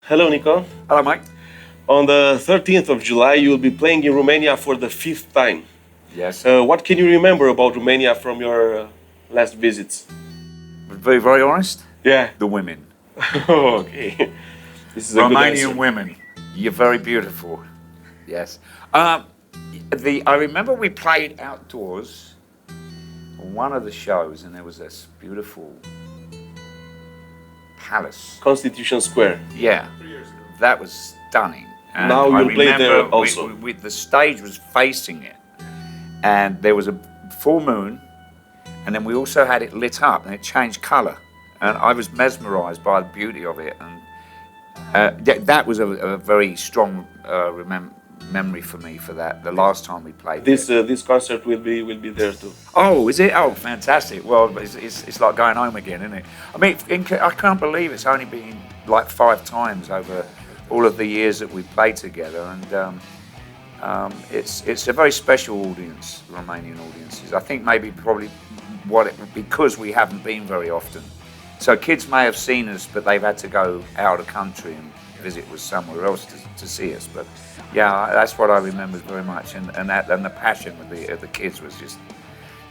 Hello, Nicko. Hello, mate. On the 13th of July, you will be playing in Romania for the 5th time. Yes. What can you remember about Romania from your last visits? Very, very honest. Yeah. The women. Okay. This is a good Romanian answer. women. You're very beautiful. Yes. I remember we played outdoors on one of the shows, and there was this beautiful palace. Constitution Square. Yeah. That was stunning. And Now I you'll play there remember also. the stage was facing it, and there was a full moon, and then we also had it lit up, and it changed colour, and I was mesmerised by the beauty of it, and that was a very strong memory for me for that. The last time we played. This concert will be there too. Oh, is it? Oh, fantastic! Well, it's like going home again, isn't it? I mean, I can't believe it's only been like 5 times over all of the years that we've played together, and it's a very special audience, Romanian audiences. I think maybe probably because we haven't been very often. So kids may have seen us, but they've had to go out of the country and visit us somewhere else to see us. But yeah, that's what I remember very much, and the passion of the kids was just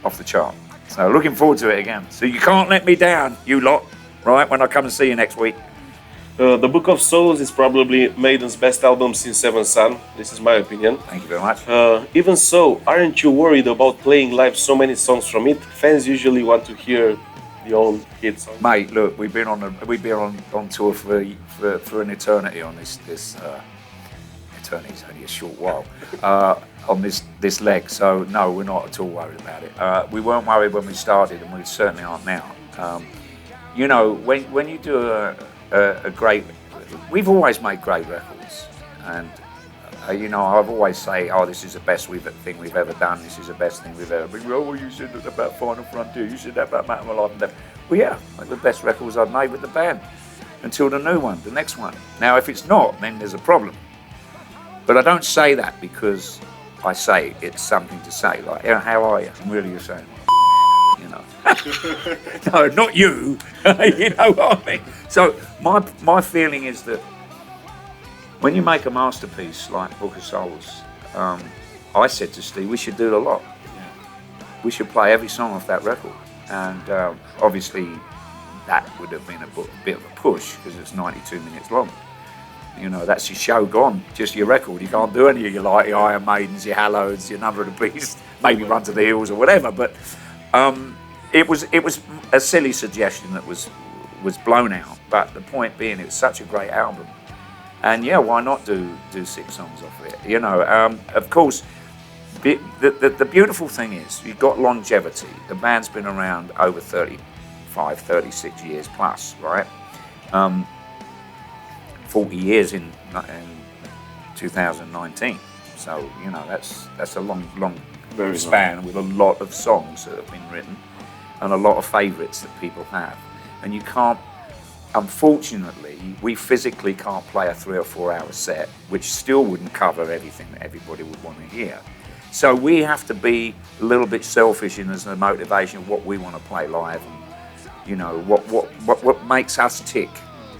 off the chart. So looking forward to it again. So you can't let me down, you lot, right? When I come and see you next week. The Book of Souls is probably Maiden's best album since Seventh Son. This is my opinion. Thank you very much. Even so, aren't you worried about playing live so many songs from it? Fans usually want to hear the old hit songs. Mate, look, we've been on tour for an eternity on this eternity's only a short while on this leg. So no, we're not at all worried about it. We weren't worried when we started, and we certainly aren't now. You know, when you do a great, we've always made great records, and you know, I've always say, oh, this is the best thing we've ever done. This is the best thing we've ever been. Oh, well, you said that about Final Frontier. You said that about Matter of My Life and Death. Well, yeah, like the best records I've made with the band until the new one, the next one. Now, if it's not, then there's a problem. But I don't say that because I say it's something to say. Like, how are you? And really, you're saying, you know. No, not you. You know what I mean? So my feeling is that when you make a masterpiece like Book of Souls, I said to Steve, we should do it a lot. We should play every song off that record. And obviously that would have been a bit of a push because it's 92 minutes long. You know, that's your show gone, just your record. You can't do any of your Iron Maidens, your Hallows, your Number of the Beast, maybe Run to the Hills or whatever. But it was a silly suggestion that was blown out. But the point being, it's such a great album. And yeah, why not do 6 songs off it? You know, of course, the beautiful thing is you've got longevity. The band's been around over 35, 36 years plus, right? 40 years in 2019. So, you know, that's a long span with a lot of songs that have been written and a lot of favourites that people have. And you can't, unfortunately, we physically can't play a 3 or 4 hour set, which still wouldn't cover everything that everybody would want to hear. So we have to be a little bit selfish in as the motivation of what we want to play live, and you know what makes us tick,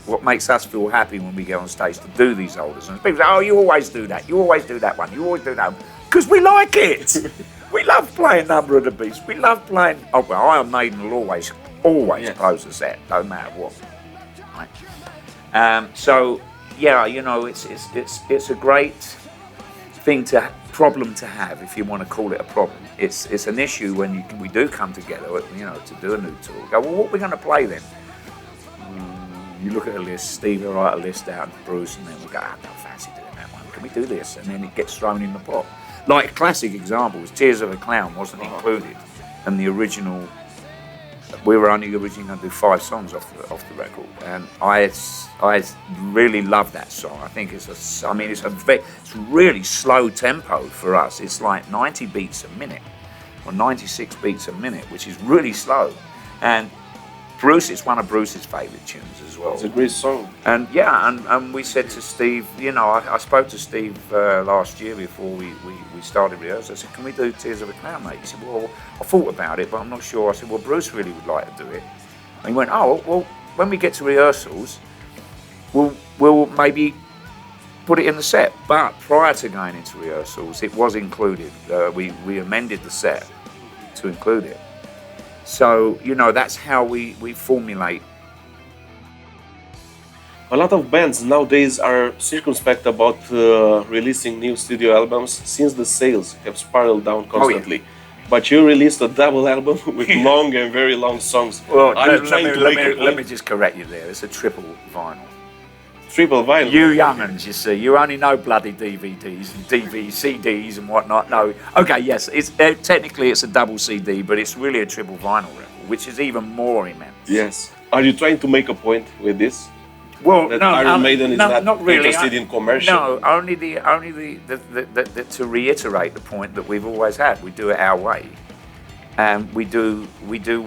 what makes us feel happy when we get on stage to do these older songs. People say, "Oh, you always do that. You always do that one. You always do that one," because we like it. We love playing Number of the Beast. We love playing. Oh well, Iron Maiden will always close the set, no matter what. Right? So yeah, you know, it's a great problem to have, if you want to call it a problem. It's an issue when we do come together, you know, to do a new tour. We go, well, what are we going to play then? You look at a list, Steve will write a list out, and Bruce, and then we go, I don't fancy doing that one. Can we do this? And then it gets thrown in the pot. Like a classic example was Tears of a Clown wasn't included, and the original. We were only originally going to do 5 songs off the record, and I really love that song. I think it's really slow tempo for us. It's like 90 beats a minute, or 96 beats a minute, which is really slow. And Bruce, it's one of Bruce's favourite tunes as well. It's a great song. And yeah, and we said to Steve, you know, I spoke to Steve last year before we started rehearsal. I said, can we do Tears of a Clown, mate? He said, well, I thought about it, but I'm not sure. I said, well, Bruce really would like to do it. And he went, oh, well, when we get to rehearsals, we'll maybe put it in the set. But prior to going into rehearsals, it was included. We amended the set to include it. So, you know, that's how we formulate. A lot of bands nowadays are circumspect about releasing new studio albums since the sales have spiraled down constantly. But you released a double album with long and very long songs. Well, let me just correct you there. It's a triple vinyl. Triple vinyl? You young'uns, you see, you only know bloody DVDs and CDs and whatnot. No, okay, yes, it's technically it's a double CD, but it's really a triple vinyl record, which is even more immense. Yes. Are you trying to make a point with this? Well, that Iron Maiden is not really. interested in commercial. No, only to reiterate the point that we've always had. We do it our way, and we do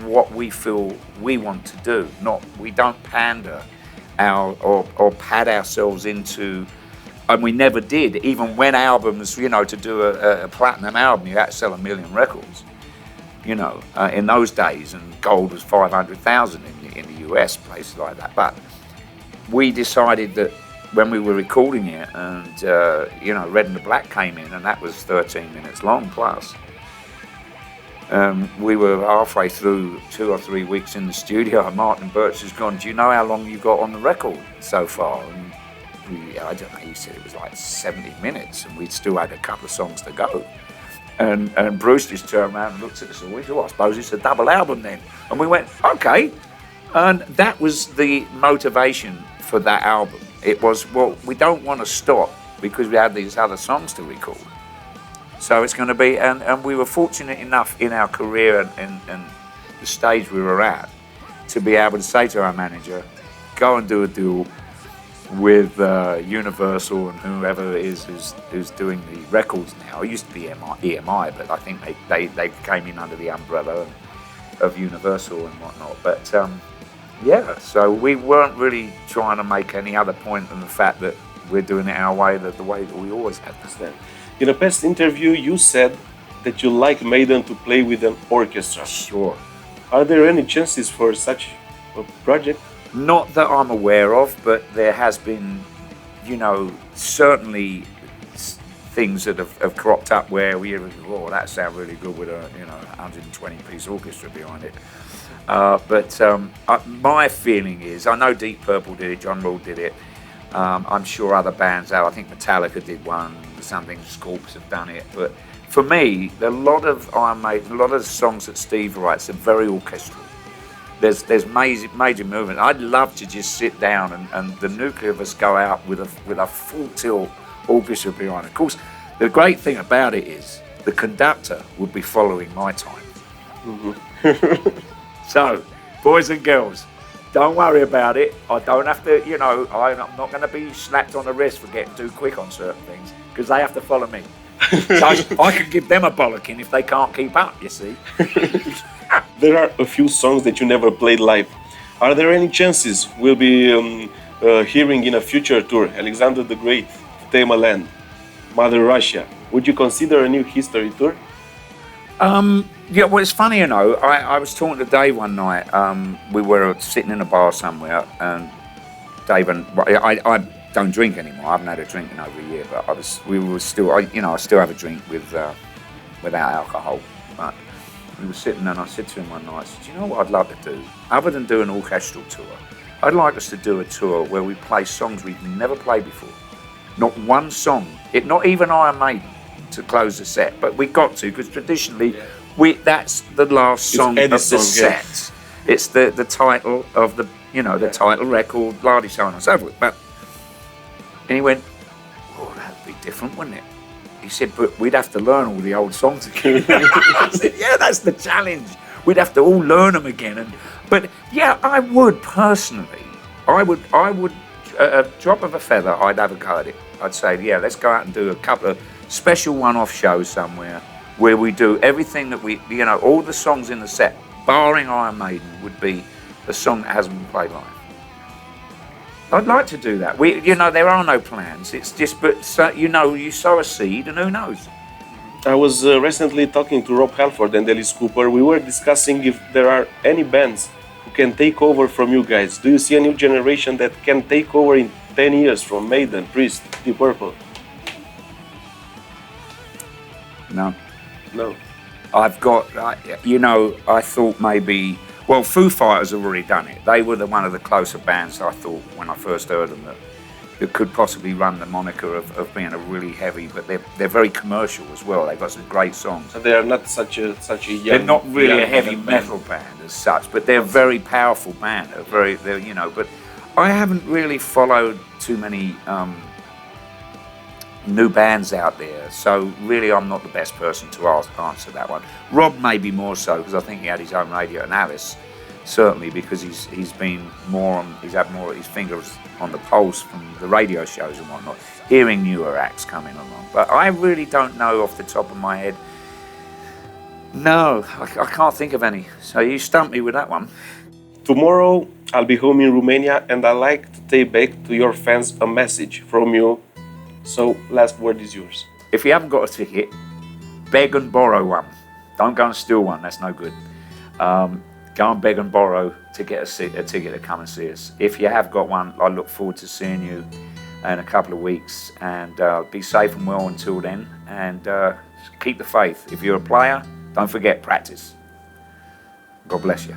what we feel we want to do. We don't pander or pad ourselves into, and we never did. Even when albums, you know, to do a platinum album, you had to sell 1 million records. You know, in those days, and gold was 500,000 in the US, places like that, but. We decided that when we were recording it and, you know, Red and the Black came in and that was 13 minutes long plus. We were halfway through 2 or 3 weeks in the studio and Martin Birch has gone, do you know how long you got on the record so far? And I don't know, he said it was like 70 minutes and we'd still had a couple of songs to go. And Bruce just turned around and looked at us and we said, well, I suppose it's a double album then. And we went, okay. And that was the motivation for that album. It was, well, we don't want to stop because we had these other songs to record. So it's going to be, and we were fortunate enough in our career and the stage we were at to be able to say to our manager, go and do a deal with Universal and whoever it is who's doing the records now. It used to be EMI, but I think they came in under the umbrella of Universal and whatnot. But yeah, so we weren't really trying to make any other point than the fact that we're doing it our way, the way that we always had this then. In a past interview, you said that you like Maiden to play with an orchestra. Sure. Are there any chances for such a project? Not that I'm aware of, but there has been, you know, certainly things that have cropped up where we hear, oh, that sounds really good with a, you know, 120-piece orchestra behind it. But my feeling is, I know Deep Purple did it, John Rule did it. I'm sure other bands have. I think Metallica did one. Something Scorps have done it. But for me, a lot of Iron Maiden, a lot of the songs that Steve writes are very orchestral. There's major movement. I'd love to just sit down and the nuclear of us go out with a full tilt orchestra behind it. Of course, the great thing about it is the conductor would be following my time. Mm-hmm. So, boys and girls, don't worry about it. I don't have to, you know, I'm not going to be slapped on the wrist for getting too quick on certain things because they have to follow me. So I can give them a bollocking if they can't keep up, you see. There are a few songs that you never played live. Are there any chances we'll be hearing in a future tour? Alexander the Great, Tame a Land, Mother Russia. Would you consider a new history tour? Yeah, well, it's funny, you know, I was talking to Dave one night. We were sitting in a bar somewhere, and Dave and I don't drink anymore. I haven't had a drink in over a year, but I still have a drink without alcohol. But we were sitting, and I said to him one night, I said, do you know what I'd love to do? Other than do an orchestral tour, I'd like us to do a tour where we play songs we've never played before. Not one song, not even Iron Maiden to close the set, but we got to because traditionally. That's the last song of the set. Yeah. It's the title of the, you know, the title record, blah, so on and so forth. And he went, oh, that'd be different, wouldn't it? He said, but we'd have to learn all the old songs again. I said, yeah, that's the challenge. We'd have to all learn them again. But yeah, I would personally, I would, a drop of a feather, I'd have a go at it. I'd say, yeah, let's go out and do a couple of special one-off shows somewhere where we do everything that we, you know, all the songs in the set, barring Iron Maiden, would be a song that hasn't been played live. I'd like to do that. You know, there are no plans. It's just, but so, you know, you sow a seed, and who knows? I was recently talking to Rob Halford and Alice Cooper. We were discussing if there are any bands who can take over from you guys? Do you see a new generation that can take over in 10 years from Maiden, Priest, Deep Purple? No. No. I've got, I thought maybe, well, Foo Fighters have already done it. They were one of the closer bands, I thought, when I first heard them, that could possibly run the moniker of being a really heavy, but they're very commercial as well. They've got some great songs. So they are not such a young. They're not really young a heavy metal band as such, but they're a very powerful band. But I haven't really followed too many new bands out there, so really I'm not the best person to answer that one. Rob maybe more so, because I think he had his own radio, and Alice certainly, because he's been more on, he's had more of his fingers on the pulse from the radio shows and whatnot, hearing newer acts coming along. But I really don't know off the top of my head. No, I can't think of any. So you stumped me with that one. Tomorrow I'll be home in Romania, and I'd like to take back to your fans a message from you. So, last word is yours. If you haven't got a ticket, beg and borrow one. Don't go and steal one, that's no good. Go and beg and borrow to get a ticket to come and see us. If you have got one, I look forward to seeing you in a couple of weeks, and be safe and well until then, and keep the faith. If you're a player, don't forget practice. God bless you.